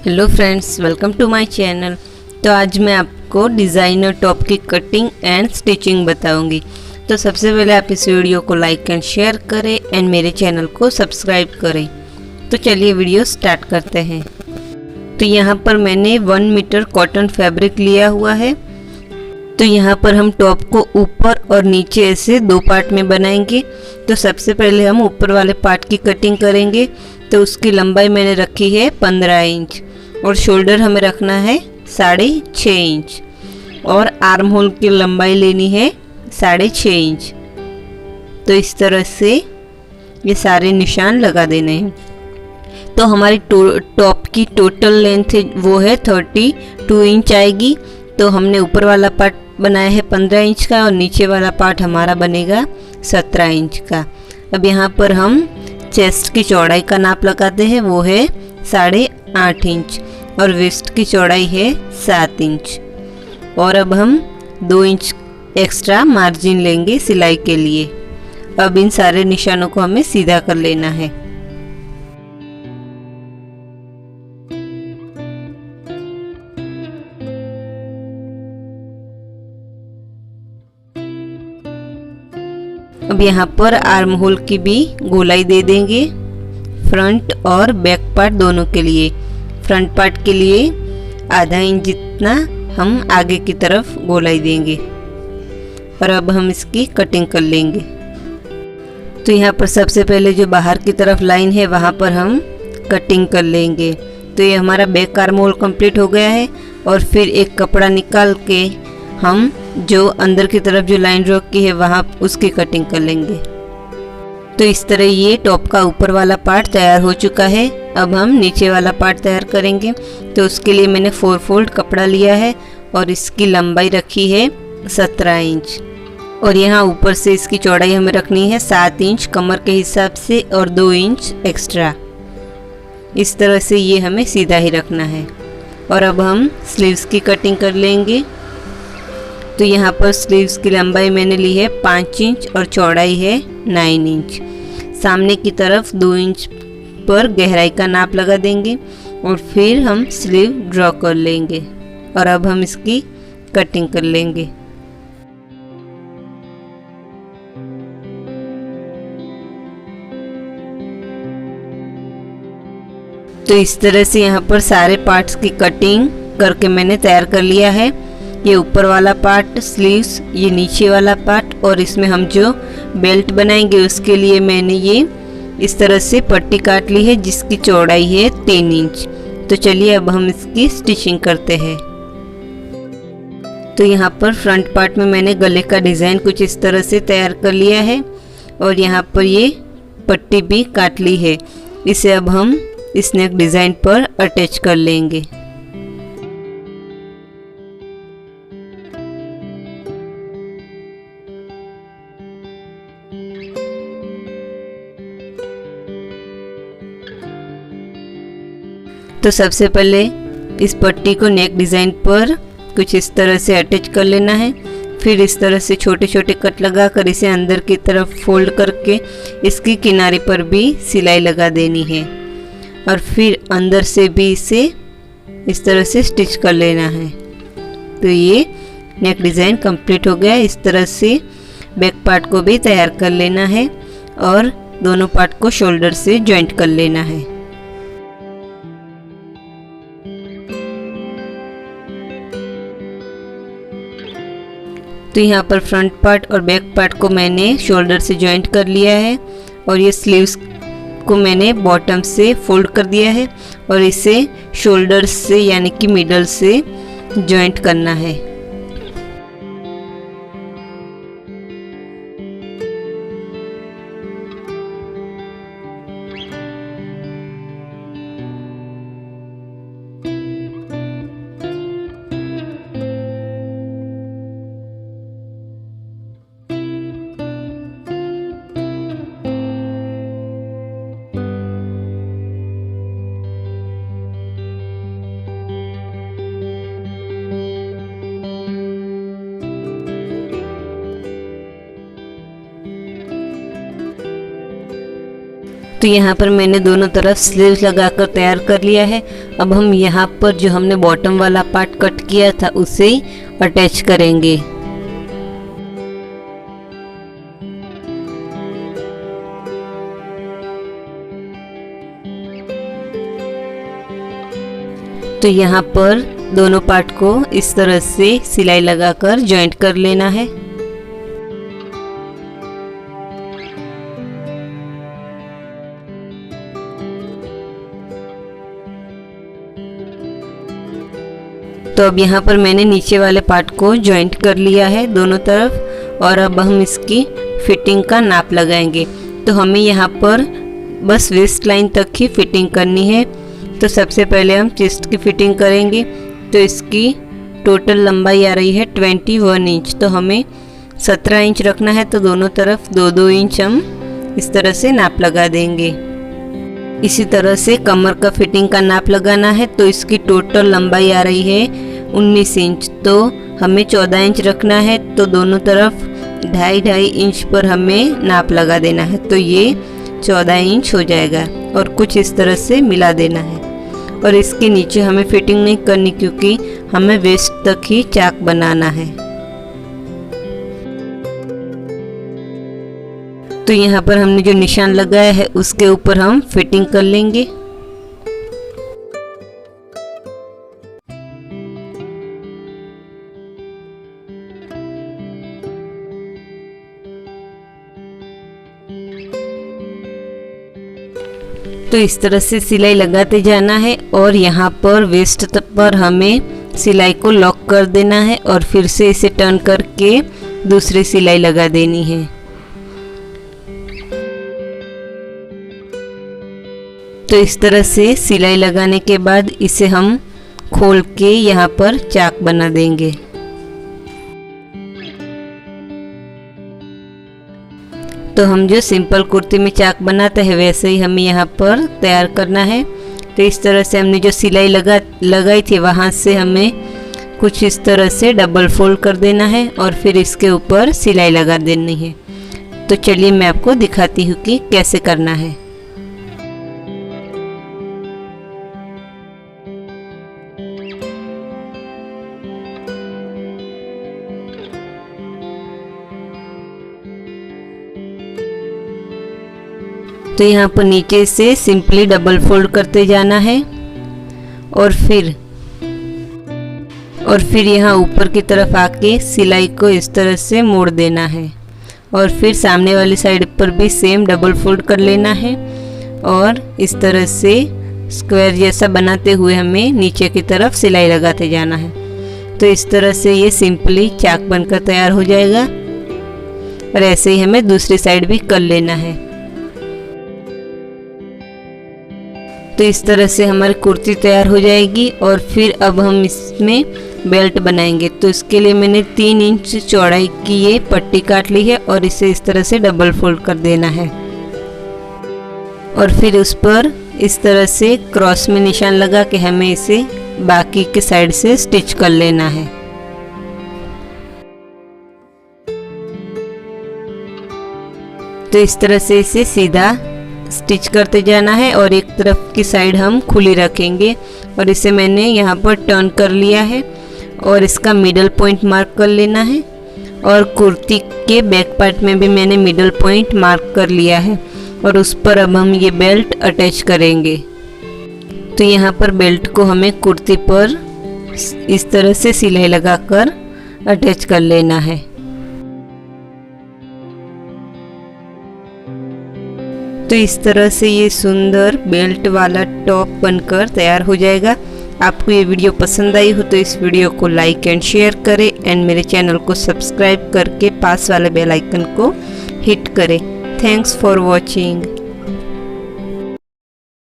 Hello friends, welcome to my channel. तो आज मैं आपको डिज़ाइनर टॉप की कटिंग एंड स्टिचिंग बताऊंगी। तो सबसे पहले आप इस वीडियो को लाइक एंड शेयर करें एंड मेरे चैनल को सब्सक्राइब करें। तो चलिए वीडियो स्टार्ट करते हैं। तो यहाँ पर मैंने 1 मीटर कॉटन फैब्रिक लिया हुआ है। तो यहाँ पर हम टॉप को ऊपर और नीचे ऐसे 2 पार्ट में बनाएंगे। तो सबसे पहले हम ऊपर वाले पार्ट की कटिंग करेंगे। तो उसकी लंबाई मैंने रखी है 15 इंच और शोल्डर हमें रखना है 6.5 इंच और आर्म होल की लंबाई लेनी है 6.5 इंच। तो इस तरह से ये सारे निशान लगा देने हैं। तो हमारी टॉप की टोटल लेंथ वो है 32 इंच आएगी। तो हमने ऊपर वाला पार्ट बनाया है 15 इंच का और नीचे वाला पार्ट हमारा बनेगा 17 इंच का। अब यहाँ पर हम चेस्ट की चौड़ाई का नाप लगाते हैं, वो है 8.5 इंच और वेस्ट की चौड़ाई है 7 इंच। और अब हम 2 इंच एक्स्ट्रा मार्जिन लेंगे सिलाई के लिए। अब इन सारे निशानों को हमें सीधा कर लेना है। अब यहाँ पर आर्म होल की भी गोलाई दे देंगे, फ्रंट और बैक पार्ट दोनों के लिए। फ्रंट पार्ट के लिए आधा इंच जितना हम आगे की तरफ गोलाई देंगे और अब हम इसकी कटिंग कर लेंगे। तो यहाँ पर सबसे पहले जो बाहर की तरफ लाइन है वहाँ पर हम कटिंग कर लेंगे। तो ये हमारा बैक आर्म होल कंप्लीट हो गया है। और फिर एक कपड़ा निकाल के हम जो अंदर की तरफ जो लाइन ड्रॉ की है वहाँ उसकी कटिंग कर लेंगे। तो इस तरह ये टॉप का ऊपर वाला पार्ट तैयार हो चुका है। अब हम नीचे वाला पार्ट तैयार करेंगे। तो उसके लिए मैंने 4 फोल्ड कपड़ा लिया है और इसकी लंबाई रखी है 17 इंच और यहाँ ऊपर से इसकी चौड़ाई हमें रखनी है 7 इंच कमर के हिसाब से और 2 इंच एक्स्ट्रा। इस तरह से ये हमें सीधा ही रखना है। और अब हम स्लीव्स की कटिंग कर लेंगे। तो यहाँ पर स्लीव्स की लंबाई मैंने ली है 5 इंच और चौड़ाई है 9 इंच। सामने की तरफ 2 इंच पर गहराई का नाप लगा देंगे और फिर हम स्लीव ड्रॉ कर लेंगे और अब हम इसकी कटिंग कर लेंगे। तो इस तरह से यहाँ पर सारे पार्ट्स की कटिंग करके मैंने तैयार कर लिया है। ये ऊपर वाला पार्ट स्लीव्स, ये नीचे वाला पार्ट और इसमें हम जो बेल्ट बनाएंगे उसके लिए मैंने ये इस तरह से पट्टी काट ली है जिसकी चौड़ाई है 3 इंच। तो चलिए अब हम इसकी स्टिचिंग करते हैं। तो यहाँ पर फ्रंट पार्ट में मैंने गले का डिज़ाइन कुछ इस तरह से तैयार कर लिया है और यहाँ पर ये पट्टी भी काट ली है। इसे अब हम इस नेक डिज़ाइन पर अटैच कर लेंगे। तो सबसे पहले इस पट्टी को नेक डिज़ाइन पर कुछ इस तरह से अटैच कर लेना है। फिर इस तरह से छोटे छोटे कट लगाकर इसे अंदर की तरफ फोल्ड करके इसकी किनारे पर भी सिलाई लगा देनी है और फिर अंदर से भी इसे इस तरह से स्टिच कर लेना है। तो ये नेक डिज़ाइन कंप्लीट हो गया। इस तरह से बैक पार्ट को भी तैयार कर लेना है और दोनों पार्ट को शोल्डर से जॉइंट कर लेना है। तो यहाँ पर फ्रंट पार्ट और बैक पार्ट को मैंने शोल्डर से जॉइंट कर लिया है और ये स्लीव्स को मैंने बॉटम से फोल्ड कर दिया है और इसे शोल्डर से यानी कि मिडल से जॉइंट करना है। तो यहाँ पर मैंने दोनों तरफ स्लीव्स लगाकर तैयार कर लिया है। अब हम यहाँ पर जो हमने बॉटम वाला पार्ट कट किया था उसे अटैच करेंगे। तो यहाँ पर दोनों पार्ट को इस तरह से सिलाई लगाकर जॉइंट कर लेना है। तो अब यहाँ पर मैंने नीचे वाले पार्ट को जॉइंट कर लिया है दोनों तरफ, और अब हम इसकी फिटिंग का नाप लगाएंगे। तो हमें यहाँ पर बस वेस्ट लाइन तक ही फिटिंग करनी है। तो सबसे पहले हम चेस्ट की फिटिंग करेंगे। तो इसकी टोटल लंबाई आ रही है 21 इंच, तो हमें 17 इंच रखना है। तो दोनों तरफ 2-2 इंच हम इस तरह से नाप लगा देंगे। इसी तरह से कमर का फिटिंग का नाप लगाना है। तो इसकी टोटल लंबाई आ रही है 19 इंच, तो हमें 14 इंच रखना है। तो दोनों तरफ 2.5 इंच पर हमें नाप लगा देना है। तो ये 14 इंच हो जाएगा और कुछ इस तरह से मिला देना है। और इसके नीचे हमें फिटिंग नहीं करनी क्योंकि हमें वेस्ट तक ही चाक बनाना है। तो यहाँ पर हमने जो निशान लगाया है उसके ऊपर हम फिटिंग कर लेंगे। तो इस तरह से सिलाई लगाते जाना है और यहाँ पर वेस्ट पर हमें सिलाई को लॉक कर देना है और फिर से इसे टर्न करके दूसरी सिलाई लगा देनी है। तो इस तरह से सिलाई लगाने के बाद इसे हम खोल के यहाँ पर चाक बना देंगे। तो हम जो सिंपल कुर्ती में चाक बनाते हैं वैसे ही हमें यहाँ पर तैयार करना है। तो इस तरह से हमने जो सिलाई लगाई थी वहाँ से हमें कुछ इस तरह से डबल फोल्ड कर देना है और फिर इसके ऊपर सिलाई लगा देनी है। तो चलिए मैं आपको दिखाती हूँ कि कैसे करना है। तो यहाँ पर नीचे से सिंपली डबल फोल्ड करते जाना है और फिर यहाँ ऊपर की तरफ आके सिलाई को इस तरह से मोड़ देना है और फिर सामने वाली साइड पर भी सेम डबल फोल्ड कर लेना है और इस तरह से स्क्वायर जैसा बनाते हुए हमें नीचे की तरफ सिलाई लगाते जाना है। तो इस तरह से ये सिंपली चाक बनकर तैयार हो जाएगा और ऐसे ही हमें दूसरी साइड भी कर लेना है। तो इस तरह से हमारी कुर्ती तैयार हो जाएगी और फिर अब हम इसमें बेल्ट बनाएंगे। तो इसके लिए मैंने 3 इंच चौड़ाई की ये पट्टी काट ली है और इसे इस तरह से डबल फोल्ड कर देना है और फिर उस पर इस तरह से क्रॉस में निशान लगा के हमें इसे बाकी के साइड से स्टिच कर लेना है। तो इस तरह से इसे सीधा स्टिच करते जाना है और एक तरफ की साइड हम खुली रखेंगे और इसे मैंने यहाँ पर टर्न कर लिया है और इसका मिडल पॉइंट मार्क कर लेना है और कुर्ती के बैक पार्ट में भी मैंने मिडल पॉइंट मार्क कर लिया है और उस पर अब हम ये बेल्ट अटैच करेंगे। तो यहाँ पर बेल्ट को हमें कुर्ती पर इस तरह से सिलाई लगाकर अटैच कर लेना है। तो इस तरह से ये सुंदर बेल्ट वाला टॉप बनकर तैयार हो जाएगा। आपको ये वीडियो पसंद आई हो तो इस वीडियो को लाइक एंड शेयर करें एंड मेरे चैनल को सब्सक्राइब करके पास वाले बेल आइकन को हिट करें। Thanks for watching.